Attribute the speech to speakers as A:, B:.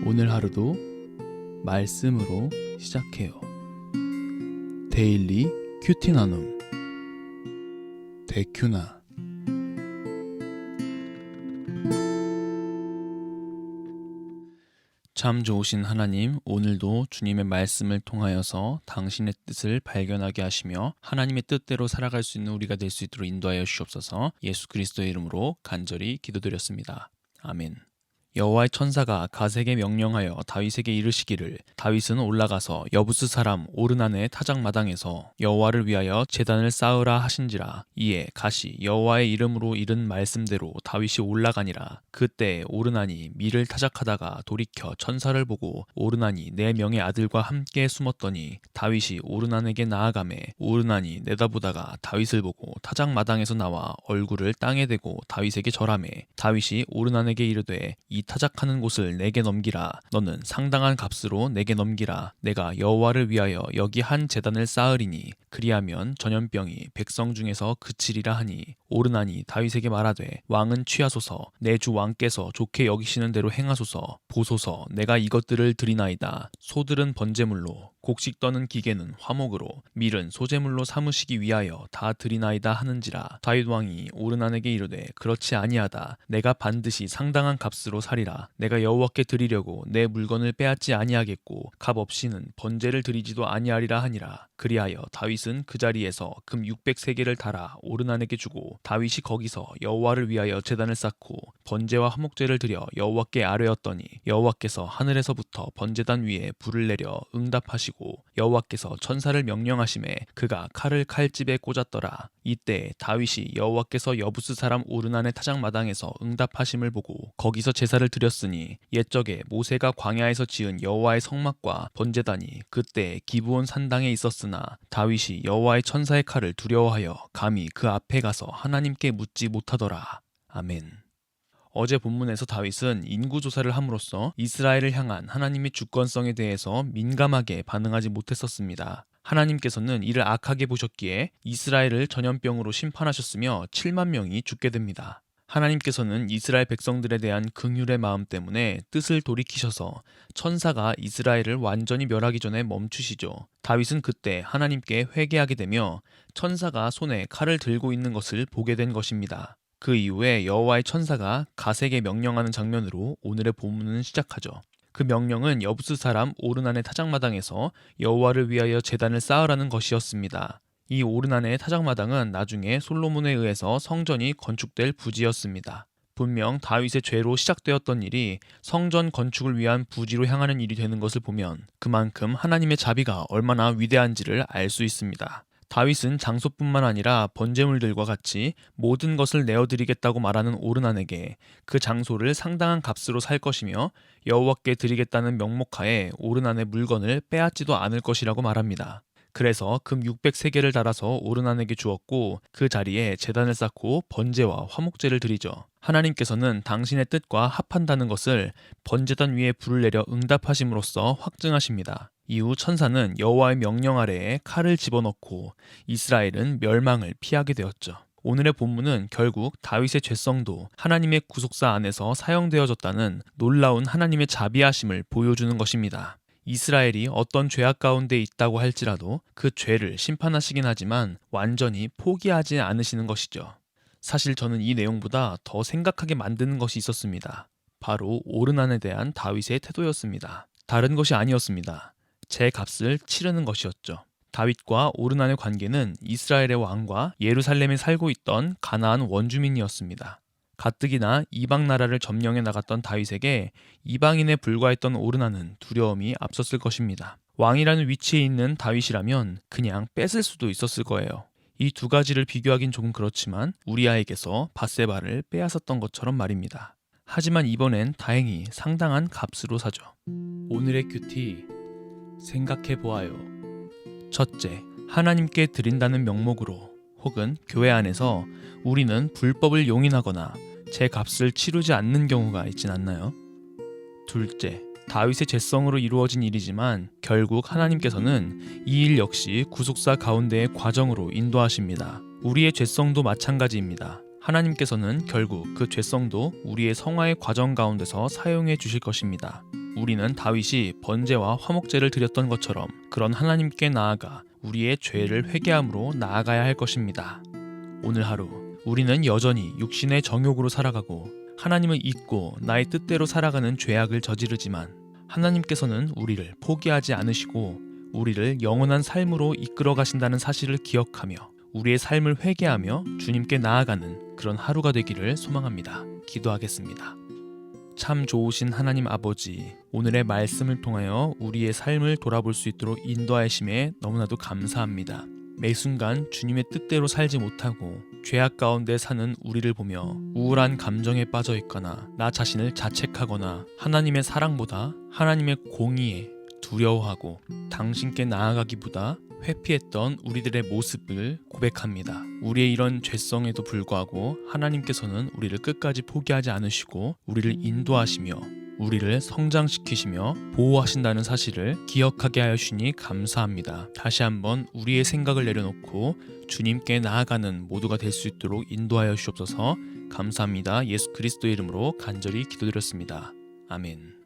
A: 오늘 하루도 말씀으로 시작해요. 데일리 큐티 나눔 데큐나. 참 좋으신 하나님, 오늘도 주님의 말씀을 통하여서 당신의 뜻을 발견하게 하시며 하나님의 뜻대로 살아갈 수 있는 우리가 될 수 있도록 인도하여 주시옵소서. 예수 그리스도의 이름으로 간절히 기도드렸습니다. 아멘. 여호와의 천사가 갓에게 명령하여 다윗에게 이르시기를, 다윗은 올라가서 여부스 사람 오르난의 타작마당에서 여호와를 위하여 제단을 쌓으라 하신지라. 이에 갓이 여호와의 이름으로 이른 말씀대로 다윗이 올라가니라. 그때 오르난이 밀을 타작하다가 돌이켜 천사를 보고 오르난이 네 명의 아들과 함께 숨었더니 다윗이 오르난에게 나아가매 오르난이 내다보다가 다윗을 보고 타작마당에서 나와 얼굴을 땅에 대고 다윗에게 절하매 다윗이 오르난에게 이르되 이 타작하는 곳을 내게 넘기라. 너는 상당한 값으로 내게 넘기라. 내가 여호와를 위하여 여기 한 제단을 쌓으리니 그리하면 전염병이 백성 중에서 그치리라 하니 오르난이 다윗에게 말하되 왕은 취하소서. 내 주 왕께서 좋게 여기시는 대로 행하소서. 보소서, 내가 이것들을 드리나이다. 소들은 번제물로, 곡식 떠는 기계는 화목으로, 밀은 소제물로 삼으시기 위하여 다 드리나이다 하는지라. 다윗 왕이 오르난에게 이르되 그렇지 아니하다. 내가 반드시 상당한 값으로 사리라. 내가 여호와께 드리려고 내 물건을 빼앗지 아니하겠고 값 없이는 번제를 드리지도 아니하리라 하니라. 그리하여 다윗은 그 자리에서 금 600세겔을 달아 오르난에게 주고 다윗이 거기서 여호와를 위하여 제단을 쌓고 번제와 화목제를 드려 여호와께 아뢰었더니 여호와께서 하늘에서부터 번제단 위에 불을 내려 응답하시고 여호와께서 천사를 명령하심에 그가 칼을 칼집에 꽂았더라. 이때 다윗이 여호와께서 여부스 사람 오르난의 타작마당에서 응답하심을 보고 거기서 제사를 드렸으니 옛적에 모세가 광야에서 지은 여호와의 성막과 번제단이 그때 기브온 산당에 있었으나 다윗이 여호와의 천사의 칼을 두려워하여 감히 그 앞에 가서 하나님께 묻지 못하더라. 아멘. 어제 본문에서 다윗은 인구조사를 함으로써 이스라엘을 향한 하나님의 주권성에 대해서 민감하게 반응하지 못했었습니다. 하나님께서는 이를 악하게 보셨기에 이스라엘을 전염병으로 심판하셨으며 7만 명이 죽게 됩니다. 하나님께서는 이스라엘 백성들에 대한 긍휼의 마음 때문에 뜻을 돌이키셔서 천사가 이스라엘을 완전히 멸하기 전에 멈추시죠. 다윗은 그때 하나님께 회개하게 되며 천사가 손에 칼을 들고 있는 것을 보게 된 것입니다. 그 이후에 여호와의 천사가 갓에게 명령하는 장면으로 오늘의 본문은 시작하죠. 그 명령은 여부스 사람 오르난의 타작마당에서 여호와를 위하여 제단을 쌓으라는 것이었습니다. 이 오르난의 타작마당은 나중에 솔로몬에 의해서 성전이 건축될 부지였습니다. 분명 다윗의 죄로 시작되었던 일이 성전 건축을 위한 부지로 향하는 일이 되는 것을 보면 그만큼 하나님의 자비가 얼마나 위대한지를 알 수 있습니다. 다윗은 장소뿐만 아니라 번제물들과 같이 모든 것을 내어드리겠다고 말하는 오르난에게 그 장소를 상당한 값으로 살 것이며 여호와께 드리겠다는 명목하에 오르난의 물건을 빼앗지도 않을 것이라고 말합니다. 그래서 금 600세겔을 달아서 오르난에게 주었고 그 자리에 제단을 쌓고 번제와 화목제를 드리죠. 하나님께서는 당신의 뜻과 합한다는 것을 번제단 위에 불을 내려 응답하심으로써 확증하십니다. 이후 천사는 여호와의 명령 아래에 칼을 집어넣고 이스라엘은 멸망을 피하게 되었죠. 오늘의 본문은 결국 다윗의 죄성도 하나님의 구속사 안에서 사용되어졌다는 놀라운 하나님의 자비하심을 보여주는 것입니다. 이스라엘이 어떤 죄악 가운데 있다고 할지라도 그 죄를 심판하시긴 하지만 완전히 포기하지 않으시는 것이죠. 사실 저는 이 내용보다 더 생각하게 만드는 것이 있었습니다. 바로 오르난에 대한 다윗의 태도였습니다. 다른 것이 아니었습니다. 제 값을 치르는 것이었죠. 다윗과 오르난의 관계는 이스라엘의 왕과 예루살렘에 살고 있던 가나안 원주민이었습니다. 가뜩이나 이방 나라를 점령해 나갔던 다윗에게 이방인에 불과했던 오르난은 두려움이 앞섰을 것입니다. 왕이라는 위치에 있는 다윗이라면 그냥 뺏을 수도 있었을 거예요. 이 두 가지를 비교하긴 조금 그렇지만 우리아에게서 밧세바를 빼앗았던 것처럼 말입니다. 하지만 이번엔 다행히 상당한 값으로 사죠. 오늘의 큐티 생각해보아요. 첫째, 하나님께 드린다는 명목으로 혹은 교회 안에서 우리는 불법을 용인하거나 제 값을 치르지 않는 경우가 있진 않나요? 둘째, 다윗의 죄성으로 이루어진 일이지만 결국 하나님께서는 이 일 역시 구속사 가운데의 과정으로 인도하십니다. 우리의 죄성도 마찬가지입니다. 하나님께서는 결국 그 죄성도 우리의 성화의 과정 가운데서 사용해 주실 것입니다. 우리는 다윗이 번제와 화목제를 드렸던 것처럼 그런 하나님께 나아가 우리의 죄를 회개함으로 나아가야 할 것입니다. 오늘 하루 우리는 여전히 육신의 정욕으로 살아가고 하나님을 잊고 나의 뜻대로 살아가는 죄악을 저지르지만 하나님께서는 우리를 포기하지 않으시고 우리를 영원한 삶으로 이끌어 가신다는 사실을 기억하며 우리의 삶을 회개하며 주님께 나아가는 그런 하루가 되기를 소망합니다. 기도하겠습니다. 참 좋으신 하나님 아버지, 오늘의 말씀을 통하여 우리의 삶을 돌아볼 수 있도록 인도하심에 너무나도 감사합니다. 매 순간 주님의 뜻대로 살지 못하고 죄악 가운데 사는 우리를 보며 우울한 감정에 빠져 있거나 나 자신을 자책하거나 하나님의 사랑보다 하나님의 공의에 두려워하고 당신께 나아가기보다 회피했던 우리들의 모습을 고백합니다. 우리의 이런 죄성에도 불구하고 하나님께서는 우리를 끝까지 포기하지 않으시고 우리를 인도하시며 우리를 성장시키시며 보호하신다는 사실을 기억하게 하시니 감사합니다. 다시 한번 우리의 생각을 내려놓고 주님께 나아가는 모두가 될 수 있도록 인도하여 주옵소서. 감사합니다. 예수 그리스도의 이름으로 간절히 기도드렸습니다. 아멘.